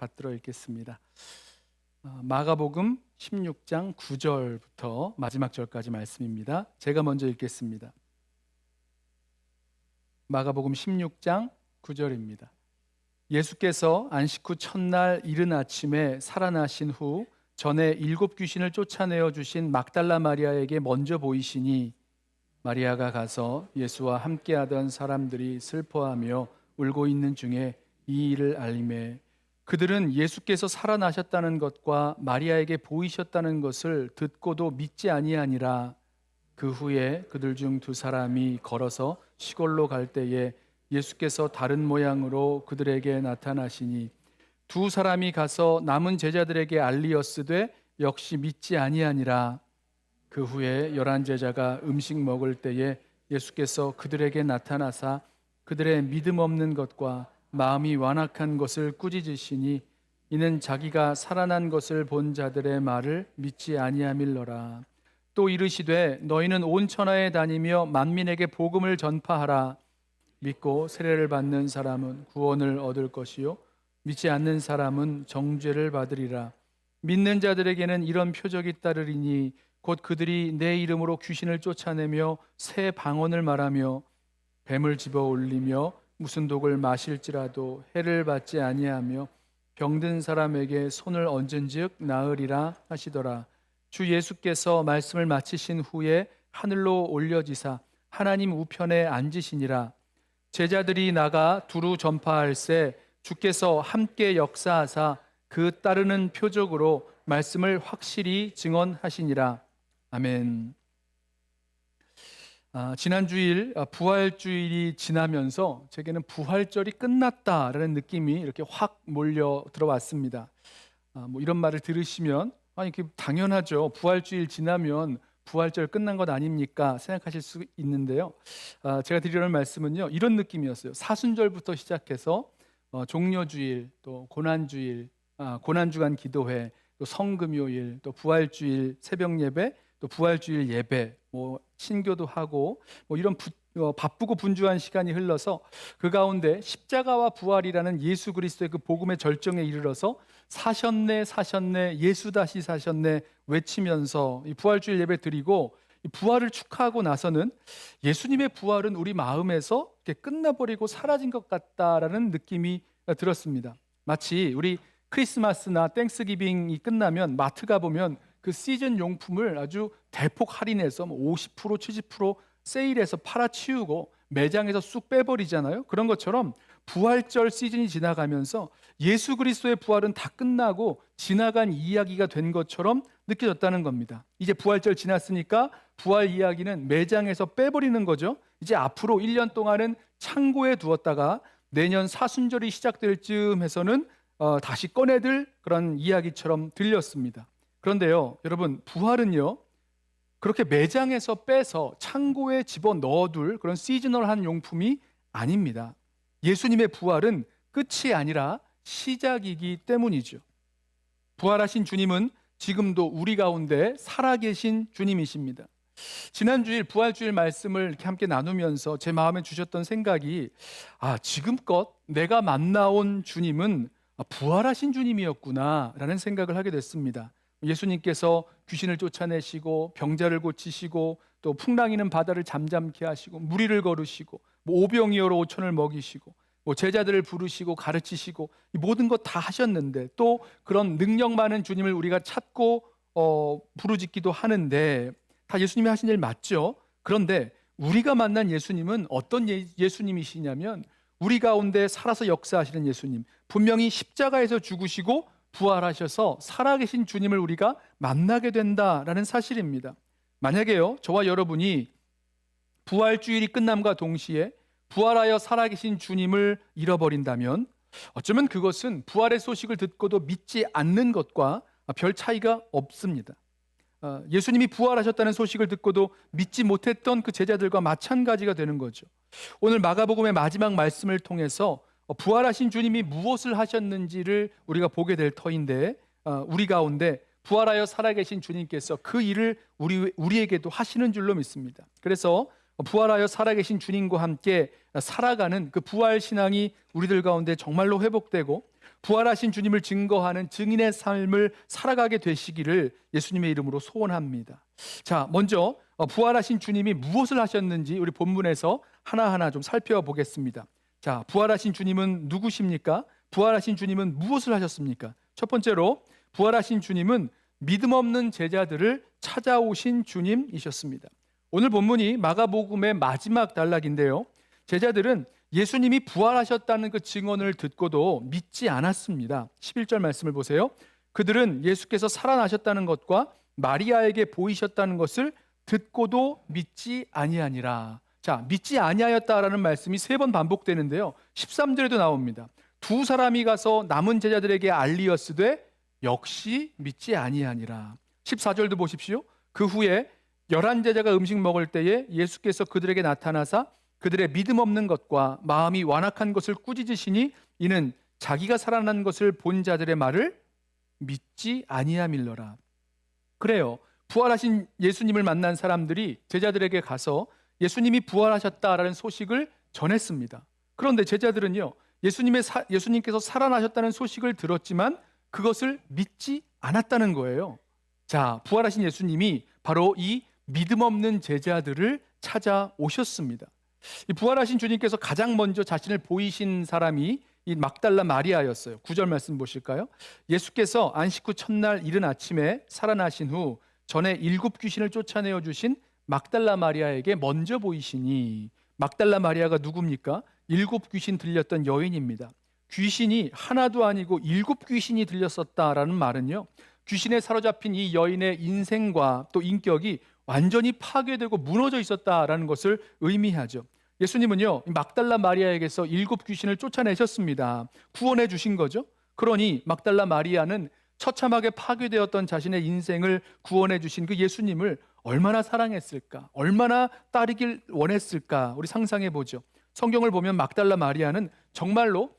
받들어 읽겠습니다. 마가복음 16장 9절부터 마지막 절까지 말씀입니다. 제가 먼저 읽겠습니다. 마가복음 16장 9절입니다. 예수께서 안식 후 첫날 이른 아침에 살아나신 후 전에 7 귀신을 쫓아내어 주신 막달라 마리아에게 먼저 보이시니 마리아가 가서 예수와 함께하던 사람들이 슬퍼하며 울고 있는 중에 이 일을 알림해 그들은 예수께서 살아나셨다는 것과 마리아에게 보이셨다는 것을 듣고도 믿지 아니하니라. 그 후에 그들 중 2 사람이 걸어서 시골로 갈 때에 예수께서 다른 모양으로 그들에게 나타나시니 2 사람이 가서 남은 제자들에게 알리었으되 역시 믿지 아니하니라. 그 후에 11 제자가 음식 먹을 때에 예수께서 그들에게 나타나사 그들의 믿음 없는 것과 마음이 완악한 것을 꾸짖으시니 이는 자기가 살아난 것을 본 자들의 말을 믿지 아니함일러라. 또 이르시되 너희는 온 천하에 다니며 만민에게 복음을 전파하라. 믿고 세례를 받는 사람은 구원을 얻을 것이요 믿지 않는 사람은 정죄를 받으리라. 믿는 자들에게는 이런 표적이 따르리니 곧 그들이 내 이름으로 귀신을 쫓아내며 새 방언을 말하며 뱀을 집어 올리며 무슨 독을 마실지라도 해를 받지 아니하며 병든 사람에게 손을 얹은즉 나으리라 하시더라. 주 예수께서 말씀을 마치신 후에 하늘로 올려지사 하나님 우편에 앉으시니라. 제자들이 나가 두루 전파할새 주께서 함께 역사하사 그 따르는 표적으로 말씀을 확실히 증언하시니라. 아멘. 지난 주일 부활주일이 지나면서 제게는 부활절이 끝났다라는 느낌이 이렇게 확 몰려 들어왔습니다. 이런 말을 들으시면 아니 당연하죠. 부활주일 지나면 부활절 끝난 것 아닙니까? 생각하실 수 있는데요. 제가 드리려는 말씀은요. 이런 느낌이었어요. 사순절부터 시작해서 종려주일, 또 고난주일, 고난주간 기도회, 또 성금요일, 또 부활주일 새벽 예배, 또 부활주일 예배, 신교도 하고 이런 바쁘고 분주한 시간이 흘러서 그 가운데 십자가와 부활이라는 예수 그리스도의 그 복음의 절정에 이르러서 사셨네 사셨네 예수 다시 사셨네 외치면서 이 부활주일 예배 드리고 이 부활을 축하하고 나서는 예수님의 부활은 우리 마음에서 이렇게 끝나버리고 사라진 것 같다라는 느낌이 들었습니다. 마치 우리 크리스마스나 땡스기빙이 끝나면 마트 가보면 그 시즌 용품을 아주 대폭 할인해서 50% 70% 세일해서 팔아치우고 매장에서 쑥 빼버리잖아요. 그런 것처럼 부활절 시즌이 지나가면서 예수 그리스도의 부활은 다 끝나고 지나간 이야기가 된 것처럼 느껴졌다는 겁니다. 이제 부활절 지났으니까 부활 이야기는 매장에서 빼버리는 거죠. 이제 앞으로 1년 동안은 창고에 두었다가 내년 사순절이 시작될 즈음에서는 다시 꺼내들 그런 이야기처럼 들렸습니다. 그런데요, 여러분, 부활은요, 그렇게 매장에서 빼서 창고에 집어 넣어둘 그런 시즈널한 용품이 아닙니다. 예수님의 부활은 끝이 아니라 시작이기 때문이죠. 부활하신 주님은 지금도 우리 가운데 살아계신 주님이십니다. 지난주일 부활주일 말씀을 이렇게 함께 나누면서 제 마음에 주셨던 생각이 지금껏 내가 만나온 주님은 부활하신 주님이었구나 라는 생각을 하게 됐습니다. 예수님께서 귀신을 쫓아내시고 병자를 고치시고 또 풍랑이는 바다를 잠잠케 하시고 무리를 거르시고 오병이어로 5천을 먹이시고 제자들을 부르시고 가르치시고 이 모든 것 다 하셨는데 또 그런 능력 많은 주님을 우리가 찾고 부르짖기도 하는데 다 예수님이 하신 일 맞죠? 그런데 우리가 만난 예수님은 어떤 예수님이시냐면 우리 가운데 살아서 역사하시는 예수님, 분명히 십자가에서 죽으시고 부활하셔서 살아계신 주님을 우리가 만나게 된다라는 사실입니다. 만약에요, 저와 여러분이 부활주일이 끝남과 동시에 부활하여 살아계신 주님을 잃어버린다면 어쩌면 그것은 부활의 소식을 듣고도 믿지 않는 것과 별 차이가 없습니다. 예수님이 부활하셨다는 소식을 듣고도 믿지 못했던 그 제자들과 마찬가지가 되는 거죠. 오늘 마가복음의 마지막 말씀을 통해서 부활하신 주님이 무엇을 하셨는지를 우리가 보게 될 터인데 우리 가운데 부활하여 살아계신 주님께서 그 일을 우리에게도 하시는 줄로 믿습니다. 그래서 부활하여 살아계신 주님과 함께 살아가는 그 부활 신앙이 우리들 가운데 정말로 회복되고 부활하신 주님을 증거하는 증인의 삶을 살아가게 되시기를 예수님의 이름으로 소원합니다. 자, 먼저 부활하신 주님이 무엇을 하셨는지 우리 본문에서 하나하나 좀 살펴보겠습니다. 자, 부활하신 주님은 누구십니까? 부활하신 주님은 무엇을 하셨습니까? 첫 번째로 부활하신 주님은 믿음 없는 제자들을 찾아오신 주님이셨습니다. 오늘 본문이 마가복음의 마지막 단락인데요. 제자들은 예수님이 부활하셨다는 그 증언을 듣고도 믿지 않았습니다. 11절 말씀을 보세요. 그들은 예수께서 살아나셨다는 것과 마리아에게 보이셨다는 것을 듣고도 믿지 아니하니라. 자, 믿지 아니하였다라는 말씀이 3번 반복되는데요. 13절에도 나옵니다. 두 사람이 가서 남은 제자들에게 알리었으되 역시 믿지 아니하니라. 14절도 보십시오. 그 후에 11제자가 음식 먹을 때에 예수께서 그들에게 나타나사 그들의 믿음 없는 것과 마음이 완악한 것을 꾸짖으시니 이는 자기가 살아난 것을 본 자들의 말을 믿지 아니함일러라. 그래요. 부활하신 예수님을 만난 사람들이 제자들에게 가서 예수님이 부활하셨다라는 소식을 전했습니다. 그런데 제자들은요, 예수님께서 살아나셨다는 소식을 들었지만 그것을 믿지 않았다는 거예요. 자, 부활하신 예수님이 바로 이 믿음 없는 제자들을 찾아오셨습니다. 이 부활하신 주님께서 가장 먼저 자신을 보이신 사람이 이 막달라 마리아였어요. 9절 말씀 보실까요? 예수께서 안식 후 첫날 이른 아침에 살아나신 후 전에 7 귀신을 쫓아내어 주신 막달라 마리아에게 먼저 보이시니, 막달라 마리아가 누굽니까? 7 귀신 들렸던 여인입니다. 귀신이 하나도 아니고 7 귀신이 들렸었다라는 말은요, 귀신에 사로잡힌 이 여인의 인생과 또 인격이 완전히 파괴되고 무너져 있었다라는 것을 의미하죠. 예수님은요, 막달라 마리아에게서 7 귀신을 쫓아내셨습니다. 구원해 주신 거죠. 그러니 막달라 마리아는 처참하게 파괴되었던 자신의 인생을 구원해 주신 그 예수님을 얼마나 사랑했을까, 얼마나 따르길 원했을까, 우리 상상해 보죠. 성경을 보면 막달라 마리아는 정말로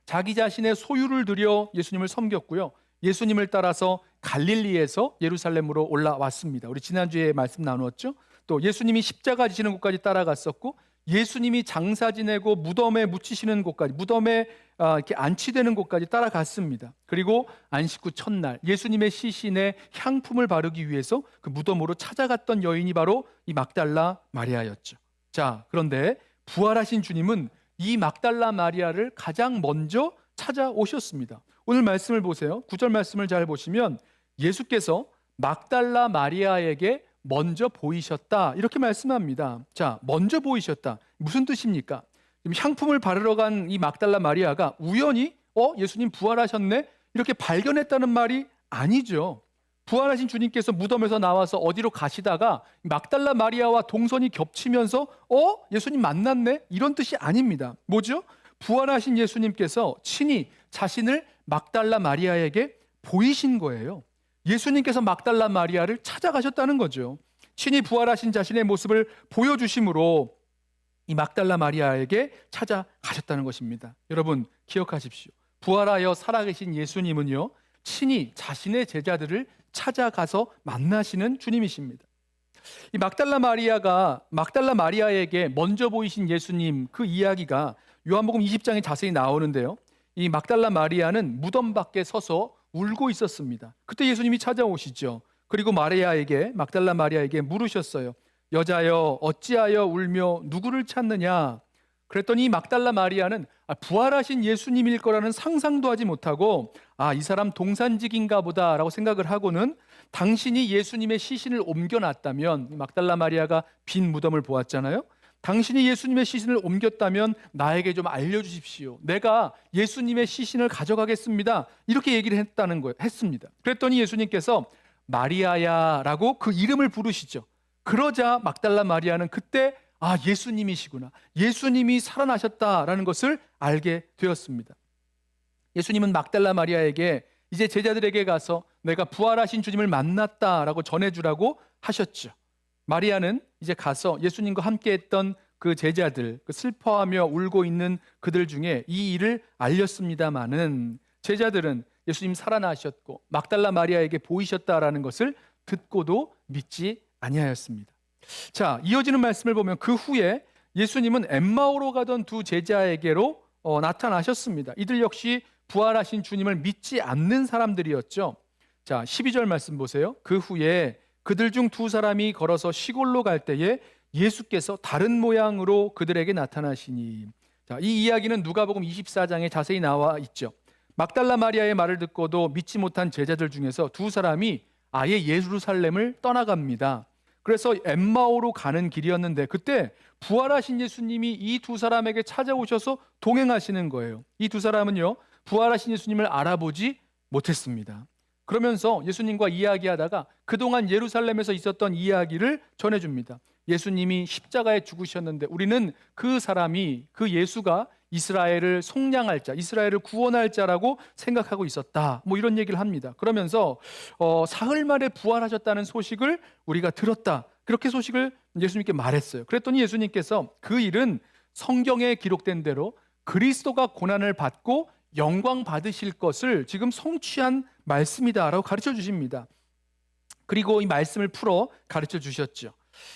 자기 자신의 소유를 들여 예수님을 섬겼고요, 예수님을 따라서 갈릴리에서 예루살렘으로 올라왔습니다. 우리 지난주에 말씀 나누었죠. 또 예수님이 십자가 지시는 곳까지 따라갔었고, 예수님이 장사 지내고 무덤에 묻히시는 곳까지, 무덤에 이렇게 안치되는 곳까지 따라갔습니다. 그리고 안식 후 첫날 예수님의 시신에 향품을 바르기 위해서 그 무덤으로 찾아갔던 여인이 바로 이 막달라 마리아였죠. 자, 그런데 부활하신 주님은 이 막달라 마리아를 가장 먼저 찾아오셨습니다. 오늘 말씀을 보세요. 9절 말씀을 잘 보시면 예수께서 막달라 마리아에게 먼저 보이셨다, 이렇게 말씀합니다. 자, 먼저 보이셨다. 무슨 뜻입니까? 향품을 바르러 간 이 막달라 마리아가 우연히 예수님 부활하셨네, 이렇게 발견했다는 말이 아니죠. 부활하신 주님께서 무덤에서 나와서 어디로 가시다가 막달라 마리아와 동선이 겹치면서 예수님 만났네, 이런 뜻이 아닙니다. 뭐죠? 부활하신 예수님께서 친히 자신을 막달라 마리아에게 보이신 거예요. 예수님께서 막달라 마리아를 찾아가셨다는 거죠. 친히 부활하신 자신의 모습을 보여주심으로 이 막달라 마리아에게 찾아가셨다는 것입니다. 여러분 기억하십시오. 부활하여 살아계신 예수님은요, 친히 자신의 제자들을 찾아가서 만나시는 주님이십니다. 이 막달라 마리아에게 먼저 보이신 예수님, 그 이야기가 요한복음 20장에 자세히 나오는데요, 이 막달라 마리아는 무덤 밖에 서서 울고 있었습니다. 그때 예수님이 찾아오시죠. 그리고 막달라 마리아에게 물으셨어요. 여자여, 어찌하여 울며 누구를 찾느냐? 그랬더니 막달라 마리아는 부활하신 예수님일 거라는 상상도 하지 못하고 이 사람 동산직인가 보다라고 생각을 하고는 당신이 예수님의 시신을 옮겨놨다면, 막달라 마리아가 빈 무덤을 보았잖아요. 당신이 예수님의 시신을 옮겼다면 나에게 좀 알려주십시오. 내가 예수님의 시신을 가져가겠습니다. 이렇게 얘기를 했습니다. 그랬더니 예수님께서 마리아야라고 그 이름을 부르시죠. 그러자 막달라 마리아는 그때 예수님이시구나, 예수님이 살아나셨다라는 것을 알게 되었습니다. 예수님은 막달라 마리아에게 이제 제자들에게 가서 내가 부활하신 주님을 만났다라고 전해주라고 하셨죠. 마리아는 이제 가서 예수님과 함께했던 그 제자들, 그 슬퍼하며 울고 있는 그들 중에 이 일을 알렸습니다마는 제자들은 예수님 살아나셨고 막달라 마리아에게 보이셨다라는 것을 듣고도 믿지 아니하였습니다. 자, 이어지는 말씀을 보면 그 후에 예수님은 엠마오로 가던 두 제자에게로 나타나셨습니다. 이들 역시 부활하신 주님을 믿지 않는 사람들이었죠. 자, 12절 말씀 보세요. 그 후에 그들 중 두 사람이 걸어서 시골로 갈 때에 예수께서 다른 모양으로 그들에게 나타나시니. 자, 이 이야기는 누가복음 24장에 자세히 나와 있죠. 막달라 마리아의 말을 듣고도 믿지 못한 제자들 중에서 두 사람이 아예 예루살렘을 떠나갑니다. 그래서 엠마오로 가는 길이었는데 그때 부활하신 예수님이 이 두 사람에게 찾아오셔서 동행하시는 거예요. 이 두 사람은요, 부활하신 예수님을 알아보지 못했습니다. 그러면서 예수님과 이야기하다가 그동안 예루살렘에서 있었던 이야기를 전해줍니다. 예수님이 십자가에 죽으셨는데 우리는 그 사람이, 그 예수가 이스라엘을 속량할 자, 이스라엘을 구원할 자라고 생각하고 있었다. 뭐 이런 얘기를 합니다. 그러면서 사흘 만에 부활하셨다는 소식을 우리가 들었다. 그렇게 소식을 예수님께 말했어요. 그랬더니 예수님께서 그 일은 성경에 기록된 대로 그리스도가 고난을 받고 영광 받으실 것을 지금 성취한 말씀이다라고 가르쳐 주십니다. 그리고 이 말씀을 풀어 가르쳐 주셨죠.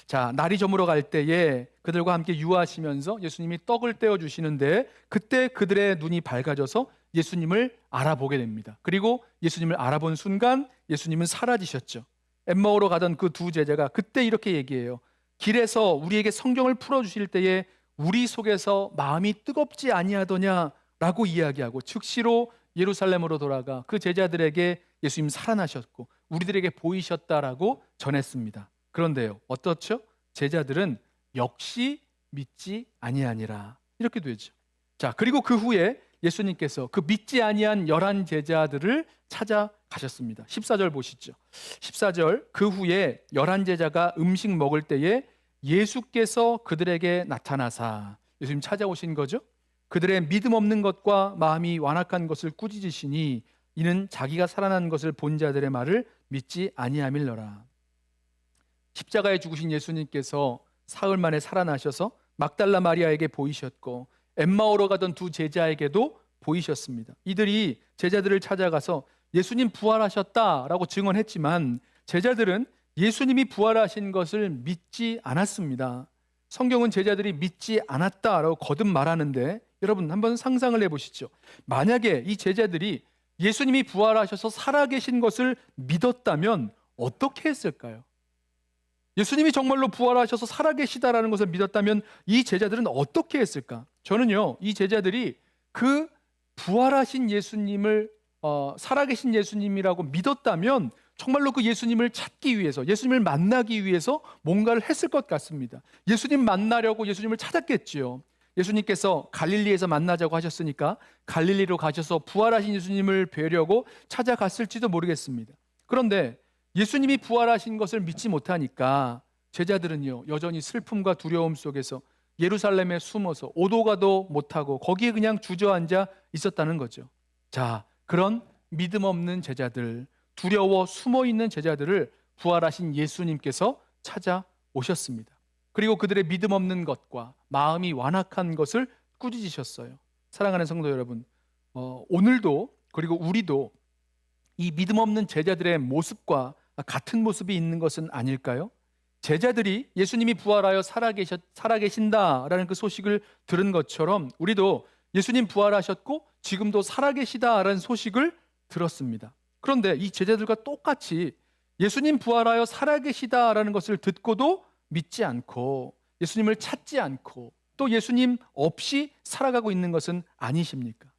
자, 날이 저물어 갈 때에 그들과 함께 유하시면서 예수님이 떡을 떼어 주시는데 그때 그들의 눈이 밝아져서 예수님을 알아보게 됩니다. 그리고 예수님을 알아본 순간 예수님은 사라지셨죠. 엠마오로 가던 그 두 제자가 그때 이렇게 얘기해요. 길에서 우리에게 성경을 풀어 주실 때에 우리 속에서 마음이 뜨겁지 아니하더냐라고 이야기하고 즉시로 예루살렘으로 돌아가 그 제자들에게 예수님 살아나셨고 우리들에게 보이셨다라고 전했습니다. 그런데요, 어떻죠? 제자들은 역시 믿지 아니하니라. 이렇게 되죠. 자, 그리고 그 후에 예수님께서 그 믿지 아니한 11 제자들을 찾아가셨습니다. 14절 보시죠. 14절, 그 후에 11 제자가 음식 먹을 때에 예수께서 그들에게 나타나사, 예수님 찾아오신 거죠. 그들의 믿음 없는 것과 마음이 완악한 것을 꾸짖으시니 이는 자기가 살아난 것을 본 자들의 말을 믿지 아니함일러라. 십자가에 죽으신 예수님께서 사흘 만에 살아나셔서 막달라 마리아에게 보이셨고 엠마오로 가던 두 제자에게도 보이셨습니다. 이들이 제자들을 찾아가서 예수님 부활하셨다라고 증언했지만 제자들은 예수님이 부활하신 것을 믿지 않았습니다. 성경은 제자들이 믿지 않았다라고 거듭 말하는데 여러분 한번 상상을 해보시죠. 만약에 이 제자들이 예수님이 부활하셔서 살아계신 것을 믿었다면 어떻게 했을까요? 예수님이 정말로 부활하셔서 살아계시다라는 것을 믿었다면 이 제자들은 어떻게 했을까? 저는요, 이 제자들이 그 부활하신 예수님을 살아계신 예수님이라고 믿었다면 정말로 그 예수님을 찾기 위해서, 예수님을 만나기 위해서 뭔가를 했을 것 같습니다. 예수님 만나려고 예수님을 찾았겠지요. 예수님께서 갈릴리에서 만나자고 하셨으니까 갈릴리로 가셔서 부활하신 예수님을 뵈려고 찾아갔을지도 모르겠습니다. 그런데 예수님이 부활하신 것을 믿지 못하니까 제자들은요, 여전히 슬픔과 두려움 속에서 예루살렘에 숨어서 오도 가도 못하고 거기에 그냥 주저앉아 있었다는 거죠. 자, 그런 믿음 없는 제자들, 두려워 숨어 있는 제자들을 부활하신 예수님께서 찾아오셨습니다. 그리고 그들의 믿음 없는 것과 마음이 완악한 것을 꾸짖으셨어요. 사랑하는 성도 여러분, 오늘도 그리고 우리도 이 믿음 없는 제자들의 모습과 같은 모습이 있는 것은 아닐까요? 제자들이 예수님이 부활하여 살아계신다라는 그 소식을 들은 것처럼 우리도 예수님 부활하셨고 지금도 살아계시다라는 소식을 들었습니다. 그런데 이 제자들과 똑같이 예수님 부활하여 살아계시다라는 것을 듣고도 믿지 않고 예수님을 찾지 않고 또 예수님 없이 살아가고 있는 것은 아니십니까?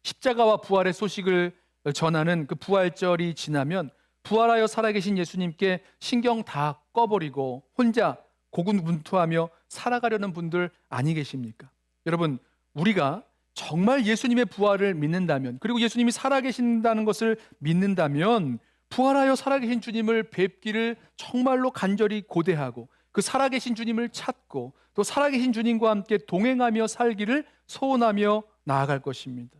십자가와 부활의 소식을 전하는 그 부활절이 지나면 부활하여 살아계신 예수님께 신경 다 꺼버리고 혼자 고군분투하며 살아가려는 분들 아니 계십니까? 여러분, 우리가 정말 예수님의 부활을 믿는다면 그리고 예수님이 살아계신다는 것을 믿는다면 부활하여 살아계신 주님을 뵙기를 정말로 간절히 고대하고 그 살아계신 주님을 찾고 또 살아계신 주님과 함께 동행하며 살기를 소원하며 나아갈 것입니다.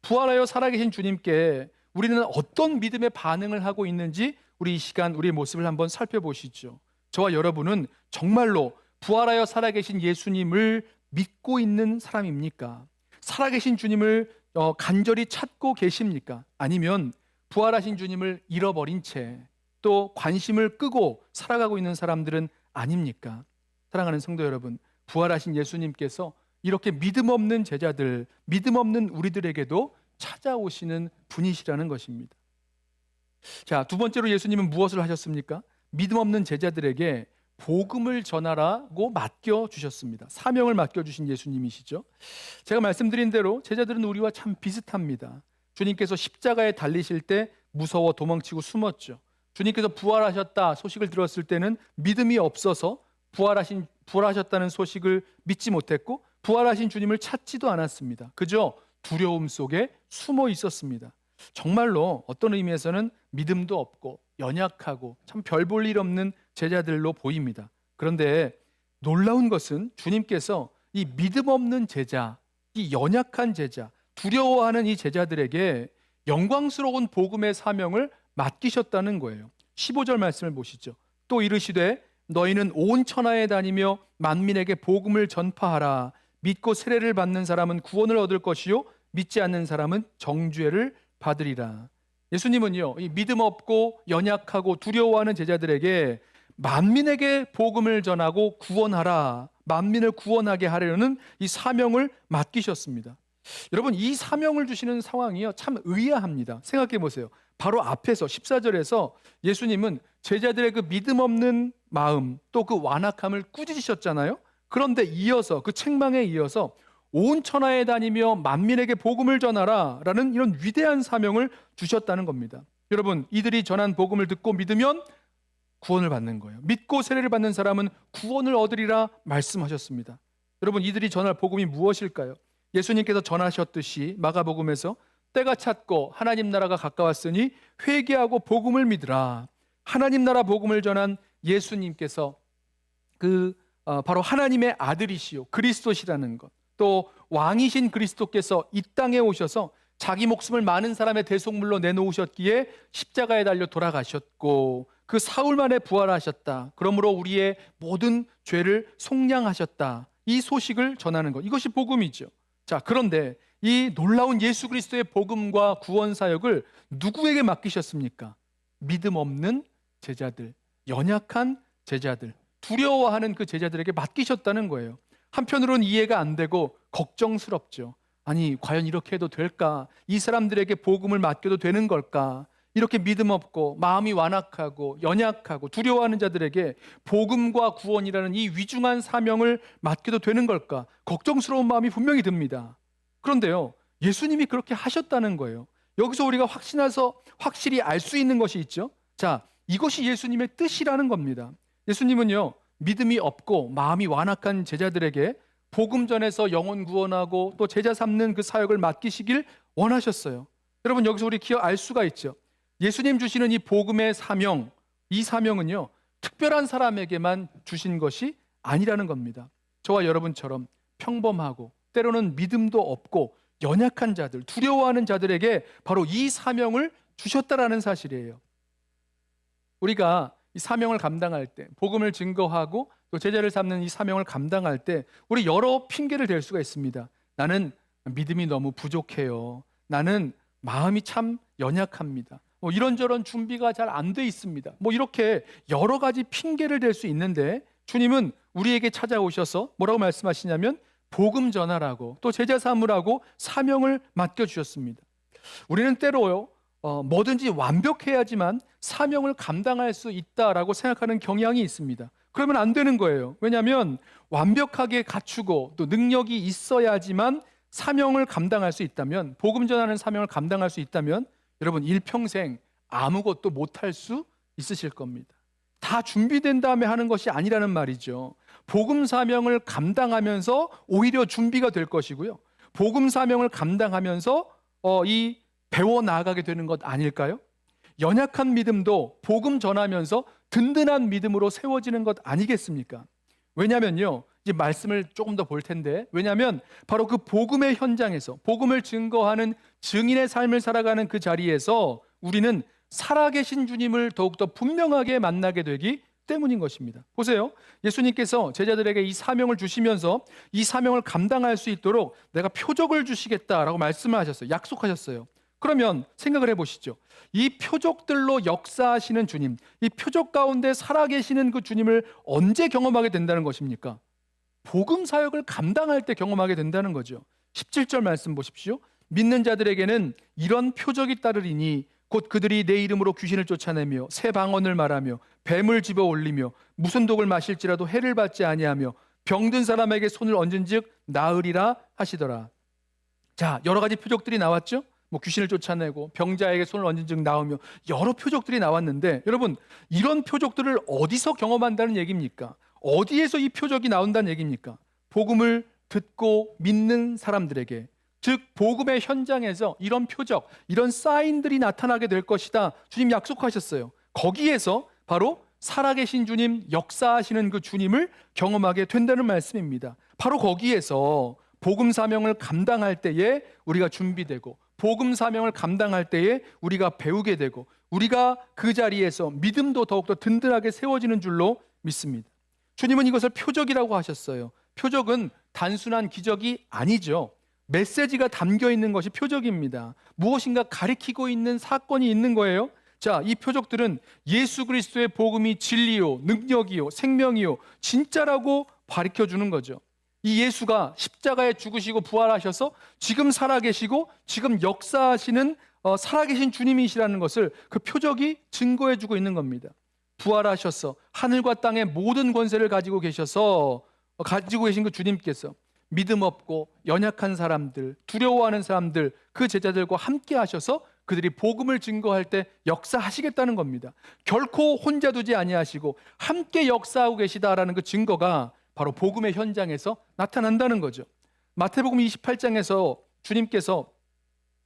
부활하여 살아계신 주님께 우리는 어떤 믿음의 반응을 하고 있는지 우리 이 시간 우리의 모습을 한번 살펴보시죠. 저와 여러분은 정말로 부활하여 살아계신 예수님을 믿고 있는 사람입니까? 살아계신 주님을 간절히 찾고 계십니까? 아니면 부활하신 주님을 잃어버린 채 또 관심을 끄고 살아가고 있는 사람들은 아닙니까? 사랑하는 성도 여러분, 부활하신 예수님께서 이렇게 믿음 없는 제자들, 믿음 없는 우리들에게도 찾아오시는 분이시라는 것입니다. 자, 두 번째로 예수님은 무엇을 하셨습니까? 믿음 없는 제자들에게 복음을 전하라고 맡겨 주셨습니다. 사명을 맡겨 주신 예수님이시죠. 제가 말씀드린 대로 제자들은 우리와 참 비슷합니다. 주님께서 십자가에 달리실 때 무서워 도망치고 숨었죠. 주님께서 부활하셨다 소식을 들었을 때는 믿음이 없어서 부활하셨다는 소식을 믿지 못했고 부활하신 주님을 찾지도 않았습니다. 그저 두려움 속에 숨어 있었습니다. 정말로 어떤 의미에서는 믿음도 없고 연약하고 참 별 볼 일 없는 제자들로 보입니다. 그런데 놀라운 것은 주님께서 이 믿음 없는 제자, 이 연약한 제자, 두려워하는 이 제자들에게 영광스러운 복음의 사명을 맡기셨다는 거예요. 15절 말씀을 보시죠. 또 이르시되 너희는 온 천하에 다니며 만민에게 복음을 전파하라. 믿고 세례를 받는 사람은 구원을 얻을 것이요 믿지 않는 사람은 정죄를 받으리라. 예수님은요, 이 믿음 없고 연약하고 두려워하는 제자들에게 만민에게 복음을 전하고 구원하라, 만민을 구원하게 하려는 이 사명을 맡기셨습니다. 여러분, 이 사명을 주시는 상황이요 참 의아합니다. 생각해 보세요. 바로 앞에서 14절에서 예수님은 제자들의 그 믿음 없는 마음 또 그 완악함을 꾸짖으셨잖아요. 그런데 이어서 그 책망에 이어서 온 천하에 다니며 만민에게 복음을 전하라 라는 이런 위대한 사명을 주셨다는 겁니다. 여러분, 이들이 전한 복음을 듣고 믿으면 구원을 받는 거예요. 믿고 세례를 받는 사람은 구원을 얻으리라 말씀하셨습니다. 여러분, 이들이 전할 복음이 무엇일까요? 예수님께서 전하셨듯이 마가복음에서 때가 찼고 하나님 나라가 가까웠으니 회개하고 복음을 믿으라. 하나님 나라 복음을 전한 예수님께서 바로 하나님의 아들이시요 그리스도시라는 것, 또 왕이신 그리스도께서 이 땅에 오셔서 자기 목숨을 많은 사람의 대속물로 내놓으셨기에 십자가에 달려 돌아가셨고 그 사흘 만에 부활하셨다. 그러므로 우리의 모든 죄를 속량하셨다. 이 소식을 전하는 것, 이것이 복음이죠. 자, 그런데 이 놀라운 예수 그리스도의 복음과 구원 사역을 누구에게 맡기셨습니까? 믿음 없는 제자들, 연약한 제자들, 두려워하는 그 제자들에게 맡기셨다는 거예요. 한편으로는 이해가 안 되고 걱정스럽죠. 아니, 과연 이렇게 해도 될까? 이 사람들에게 복음을 맡겨도 되는 걸까? 이렇게 믿음 없고 마음이 완악하고 연약하고 두려워하는 자들에게 복음과 구원이라는 이 위중한 사명을 맡겨도 되는 걸까? 걱정스러운 마음이 분명히 듭니다. 그런데요, 예수님이 그렇게 하셨다는 거예요. 여기서 우리가 확실히 알 수 있는 것이 있죠. 자, 이것이 예수님의 뜻이라는 겁니다. 예수님은요, 믿음이 없고 마음이 완악한 제자들에게 복음 전해서 영혼 구원하고 또 제자 삼는 그 사역을 맡기시길 원하셨어요. 여러분, 여기서 우리 알 수가 있죠. 예수님 주시는 이 복음의 사명, 이 사명은요 특별한 사람에게만 주신 것이 아니라는 겁니다. 저와 여러분처럼 평범하고 때로는 믿음도 없고 연약한 자들, 두려워하는 자들에게 바로 이 사명을 주셨다라는 사실이에요. 우리가 이 사명을 감당할 때, 복음을 증거하고 또 제자를 삼는 이 사명을 감당할 때 우리 여러 핑계를 댈 수가 있습니다. 나는 믿음이 너무 부족해요. 나는 마음이 참 연약합니다. 이런저런 준비가 잘 안 돼 있습니다. 이렇게 여러 가지 핑계를 댈 수 있는데 주님은 우리에게 찾아오셔서 뭐라고 말씀하시냐면 복음 전하라고 또 제자 삼으라고 사명을 맡겨주셨습니다. 우리는 때로요 뭐든지 완벽해야지만 사명을 감당할 수 있다라고 생각하는 경향이 있습니다. 그러면 안 되는 거예요. 왜냐하면 완벽하게 갖추고 또 능력이 있어야지만 사명을 감당할 수 있다면, 복음 전하는 사명을 감당할 수 있다면 여러분 일평생 아무것도 못할 수 있으실 겁니다. 다 준비된 다음에 하는 것이 아니라는 말이죠. 복음 사명을 감당하면서 오히려 준비가 될 것이고요. 복음 사명을 감당하면서 이 배워 나아가게 되는 것 아닐까요? 연약한 믿음도 복음 전하면서 든든한 믿음으로 세워지는 것 아니겠습니까? 왜냐면요, 이제 말씀을 조금 더 볼 텐데, 왜냐하면 바로 그 복음의 현장에서 복음을 증거하는 증인의 삶을 살아가는 그 자리에서 우리는 살아계신 주님을 더욱더 분명하게 만나게 되기 때문인 것입니다. 보세요, 예수님께서 제자들에게 이 사명을 주시면서 이 사명을 감당할 수 있도록 내가 표적을 주시겠다라고 말씀을 하셨어요. 약속하셨어요. 그러면 생각을 해보시죠. 이 표적들로 역사하시는 주님, 이 표적 가운데 살아계시는 그 주님을 언제 경험하게 된다는 것입니까? 복음 사역을 감당할 때 경험하게 된다는 거죠. 17절 말씀 보십시오. 믿는 자들에게는 이런 표적이 따르리니 곧 그들이 내 이름으로 귀신을 쫓아내며 새 방언을 말하며 뱀을 집어 올리며 무슨 독을 마실지라도 해를 받지 아니하며 병든 사람에게 손을 얹은즉 나으리라 하시더라. 자, 여러 가지 표적들이 나왔죠. 뭐 귀신을 쫓아내고 병자에게 손을 얹은즉 나오며 여러 표적들이 나왔는데, 여러분, 이런 표적들을 어디서 경험한다는 얘기입니까? 어디에서 이 표적이 나온다는 얘기입니까? 복음을 듣고 믿는 사람들에게, 즉 복음의 현장에서 이런 표적, 이런 사인들이 나타나게 될 것이다. 주님 약속하셨어요. 거기에서 바로 살아계신 주님, 역사하시는 그 주님을 경험하게 된다는 말씀입니다. 바로 거기에서 복음 사명을 감당할 때에 우리가 준비되고, 복음 사명을 감당할 때에 우리가 배우게 되고, 우리가 그 자리에서 믿음도 더욱더 든든하게 세워지는 줄로 믿습니다. 주님은 이것을 표적이라고 하셨어요. 표적은 단순한 기적이 아니죠. 메시지가 담겨 있는 것이 표적입니다. 무엇인가 가리키고 있는 사건이 있는 거예요. 자, 이 표적들은 예수 그리스도의 복음이 진리요, 능력이요, 생명이요, 진짜라고 가르쳐 주는 거죠. 이 예수가 십자가에 죽으시고 부활하셔서 지금 살아계시고 지금 역사하시는 살아계신 주님이시라는 것을 그 표적이 증거해 주고 있는 겁니다. 부활하셔서 하늘과 땅의 모든 권세를 가지고 계신 그 주님께서 믿음 없고 연약한 사람들, 두려워하는 사람들, 그 제자들과 함께 하셔서 그들이 복음을 증거할 때 역사하시겠다는 겁니다. 결코 혼자 두지 아니하시고 함께 역사하고 계시다라는 그 증거가 바로 복음의 현장에서 나타난다는 거죠. 마태복음 28장에서 주님께서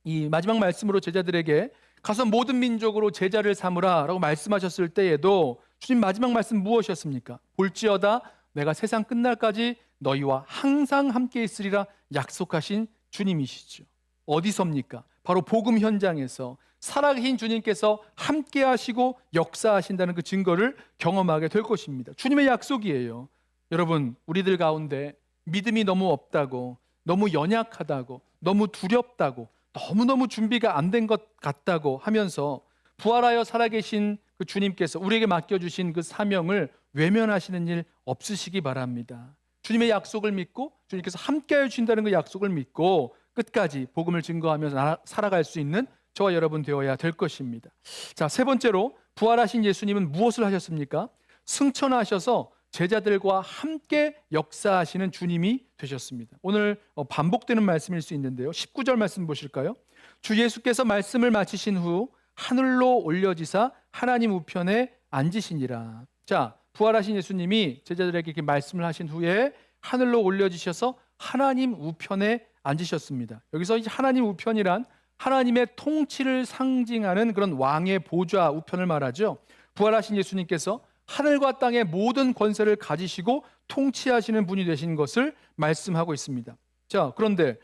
이 마지막 말씀으로 제자들에게 가서 모든 민족으로 제자를 삼으라 라고 말씀하셨을 때에도 주님 마지막 말씀 무엇이었습니까? 볼지어다 내가 세상 끝날까지 너희와 항상 함께 있으리라 약속하신 주님이시죠. 어디서입니까? 바로 복음 현장에서 살아계신 주님께서 함께 하시고 역사하신다는 그 증거를 경험하게 될 것입니다. 주님의 약속이에요. 여러분, 우리들 가운데 믿음이 너무 없다고, 너무 연약하다고, 너무 두렵다고, 너무너무 준비가 안 된 것 같다고 하면서 부활하여 살아계신 그 주님께서 우리에게 맡겨주신 그 사명을 외면하시는 일 없으시기 바랍니다. 주님의 약속을 믿고 주님께서 함께해 주신다는 그 약속을 믿고 끝까지 복음을 증거하면서 살아갈 수 있는 저와 여러분 되어야 될 것입니다. 자, 세 번째로 부활하신 예수님은 무엇을 하셨습니까? 승천하셔서 제자들과 함께 역사하시는 주님이 되셨습니다. 오늘 반복되는 말씀일 수 있는데요. 19절 말씀 보실까요? 주 예수께서 말씀을 마치신 후 하늘로 올려지사 하나님 우편에 앉으시니라. 자, 부활하신 예수님이 제자들에게 이렇게 말씀을 하신 후에 하늘로 올려지셔서 하나님 우편에 앉으셨습니다. 여기서 이 하나님 우편이란 하나님의 통치를 상징하는 그런 왕의 보좌 우편을 말하죠. 부활하신 예수님께서 하늘과 땅의 모든 권세를 가지시고 통치하시는 분이 되신 것을 말씀하고 있습니다. 자, 그런데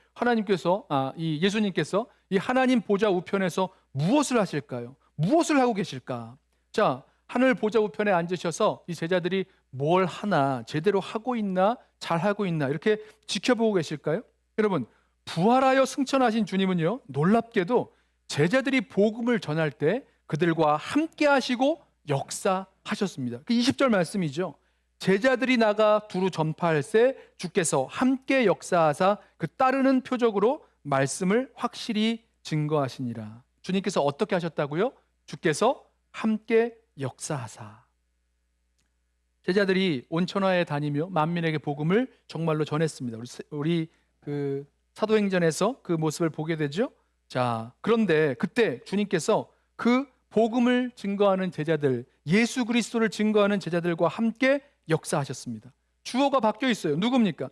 이 예수님께서 이 하나님 보좌 우편에서 무엇을 하실까요? 무엇을 하고 계실까? 자, 하늘 보좌 우편에 앉으셔서 이 제자들이 뭘 하나, 제대로 하고 있나, 잘 하고 있나 이렇게 지켜보고 계실까요? 여러분, 부활하여 승천하신 주님은요, 놀랍게도 제자들이 복음을 전할 때 그들과 함께 하시고 역사하셨습니다. 그 20절 말씀이죠. 제자들이 나가 두루 전파할새 주께서 함께 역사하사 그 따르는 표적으로 말씀을 확실히 증거하시니라. 주님께서 어떻게 하셨다고요? 주께서 함께 역사하사. 제자들이 온천하에 다니며 만민에게 복음을 정말로 전했습니다. 우리 그 사도행전에서 그 모습을 보게 되죠. 자, 그런데 그때 주님께서 그 복음을 증거하는 제자들, 예수 그리스도를 증거하는 제자들과 함께 역사하셨습니다. 주어가 바뀌어 있어요. 누굽니까?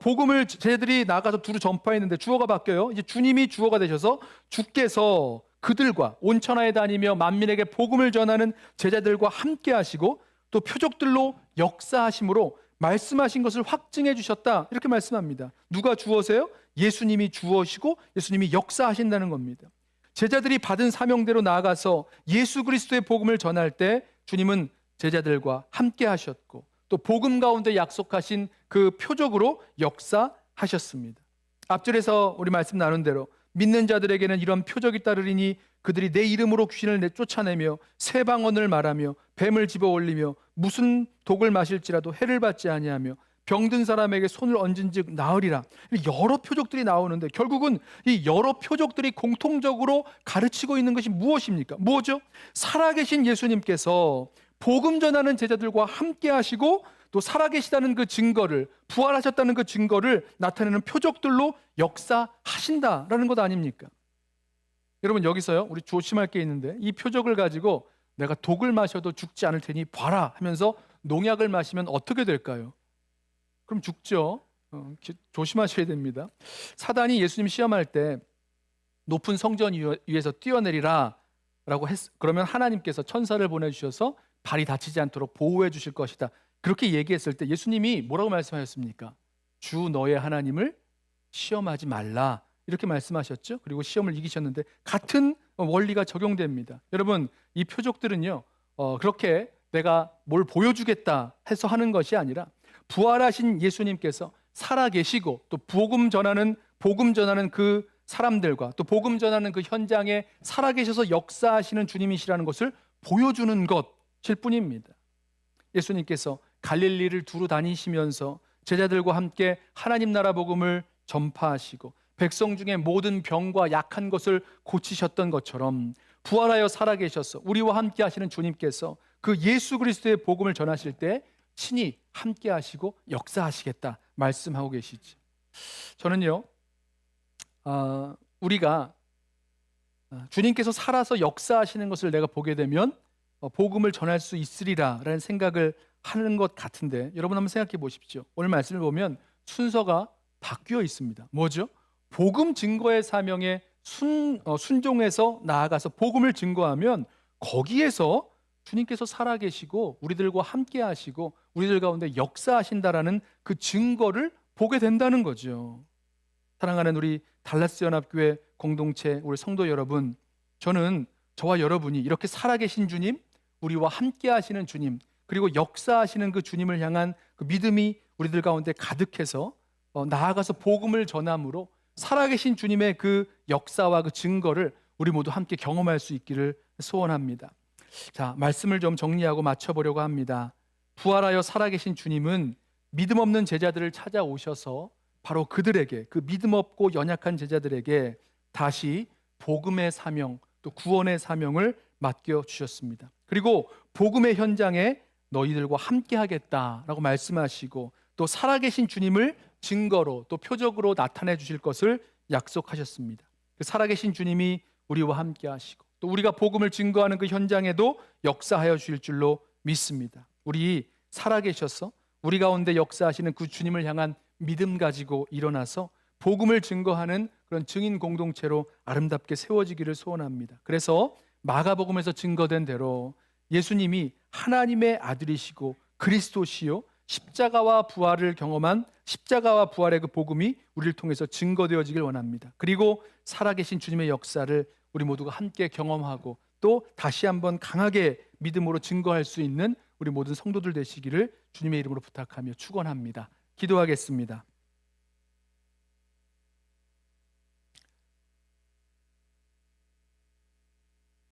복음을 제자들이 나가서 두루 전파했는데 주어가 바뀌어요. 이제 주님이 주어가 되셔서 주께서 그들과 온천하에 다니며 만민에게 복음을 전하는 제자들과 함께 하시고 또 표적들로 역사하심으로 말씀하신 것을 확증해 주셨다. 이렇게 말씀합니다. 누가 주어세요? 예수님이 주어시고 예수님이 역사하신다는 겁니다. 제자들이 받은 사명대로 나아가서 예수 그리스도의 복음을 전할 때 주님은 제자들과 함께 하셨고 또 복음 가운데 약속하신 그 표적으로 역사하셨습니다. 앞절에서 우리 말씀 나눈 대로 믿는 자들에게는 이런 표적이 따르리니 그들이 내 이름으로 귀신을 쫓아내며 새 방언을 말하며 뱀을 집어 올리며 무슨 독을 마실지라도 해를 받지 아니하며 병든 사람에게 손을 얹은즉 나으리라. 여러 표적들이 나오는데 결국은 이 여러 표적들이 공통적으로 가르치고 있는 것이 무엇입니까? 뭐죠? 살아계신 예수님께서 복음 전하는 제자들과 함께 하시고 또 살아계시다는 그 증거를, 부활하셨다는 그 증거를 나타내는 표적들로 역사하신다라는 것 아닙니까? 여러분, 여기서요, 우리 조심할 게 있는데, 이 표적을 가지고 내가 독을 마셔도 죽지 않을 테니 봐라 하면서 농약을 마시면 어떻게 될까요? 그럼 죽죠. 조심하셔야 됩니다. 사단이 예수님 시험할 때 높은 성전 위에서 뛰어내리라 라고 그러면 하나님께서 천사를 보내주셔서 발이 다치지 않도록 보호해 주실 것이다, 그렇게 얘기했을 때 예수님이 뭐라고 말씀하셨습니까? 주 너의 하나님을 시험하지 말라, 이렇게 말씀하셨죠. 그리고 시험을 이기셨는데 같은 원리가 적용됩니다. 여러분, 이 표적들은요, 그렇게 내가 뭘 보여주겠다 해서 하는 것이 아니라 부활하신 예수님께서 살아계시고 또 복음 전하는 그 사람들과 또 복음 전하는 그 현장에 살아계셔서 역사하시는 주님이시라는 것을 보여주는 것일 뿐입니다. 예수님께서 갈릴리를 두루 다니시면서 제자들과 함께 하나님 나라 복음을 전파하시고 백성 중에 모든 병과 약한 것을 고치셨던 것처럼 부활하여 살아계셔서 우리와 함께 하시는 주님께서 그 예수 그리스도의 복음을 전하실 때 친히 함께 하시고 역사하시겠다 말씀하고 계시죠. 저는요, 우리가 주님께서 살아서 역사하시는 것을 내가 보게 되면 복음을 전할 수 있으리라라는 생각을 하는 것 같은데, 여러분 한번 생각해 보십시오. 오늘 말씀을 보면 순서가 바뀌어 있습니다. 뭐죠? 복음 증거의 사명에 순종해서 나아가서 복음을 증거하면 거기에서 주님께서 살아계시고 우리들과 함께 하시고 우리들 가운데 역사하신다라는 그 증거를 보게 된다는 거죠. 사랑하는 우리 달라스 연합교회 공동체, 우리 성도 여러분, 저는 저와 여러분이 이렇게 살아계신 주님, 우리와 함께 하시는 주님, 그리고 역사하시는 그 주님을 향한 그 믿음이 우리들 가운데 가득해서 나아가서 복음을 전함으로 살아계신 주님의 그 역사와 그 증거를 우리 모두 함께 경험할 수 있기를 소원합니다. 자, 말씀을 좀 정리하고 마쳐보려고 합니다. 부활하여 살아계신 주님은 믿음 없는 제자들을 찾아오셔서 바로 그들에게, 그 믿음 없고 연약한 제자들에게 다시 복음의 사명, 또 구원의 사명을 맡겨주셨습니다. 그리고 복음의 현장에 너희들과 함께 하겠다라고 말씀하시고 또 살아계신 주님을 증거로 또 표적으로 나타내 주실 것을 약속하셨습니다. 그 살아계신 주님이 우리와 함께 하시고 또 우리가 복음을 증거하는 그 현장에도 역사하여 주실 줄로 믿습니다. 우리 살아계셔서 우리 가운데 역사하시는 그 주님을 향한 믿음 가지고 일어나서 복음을 증거하는 그런 증인 공동체로 아름답게 세워지기를 소원합니다. 그래서 마가복음에서 증거된 대로 예수님이 하나님의 아들이시고 그리스도시요 십자가와 부활을 경험한 십자가와 부활의 그 복음이 우리를 통해서 증거되어지길 원합니다. 그리고 살아계신 주님의 역사를 우리 모두가 함께 경험하고 또 다시 한번 강하게 믿음으로 증거할 수 있는 우리 모든 성도들 되시기를 주님의 이름으로 부탁하며 축원합니다. 기도하겠습니다.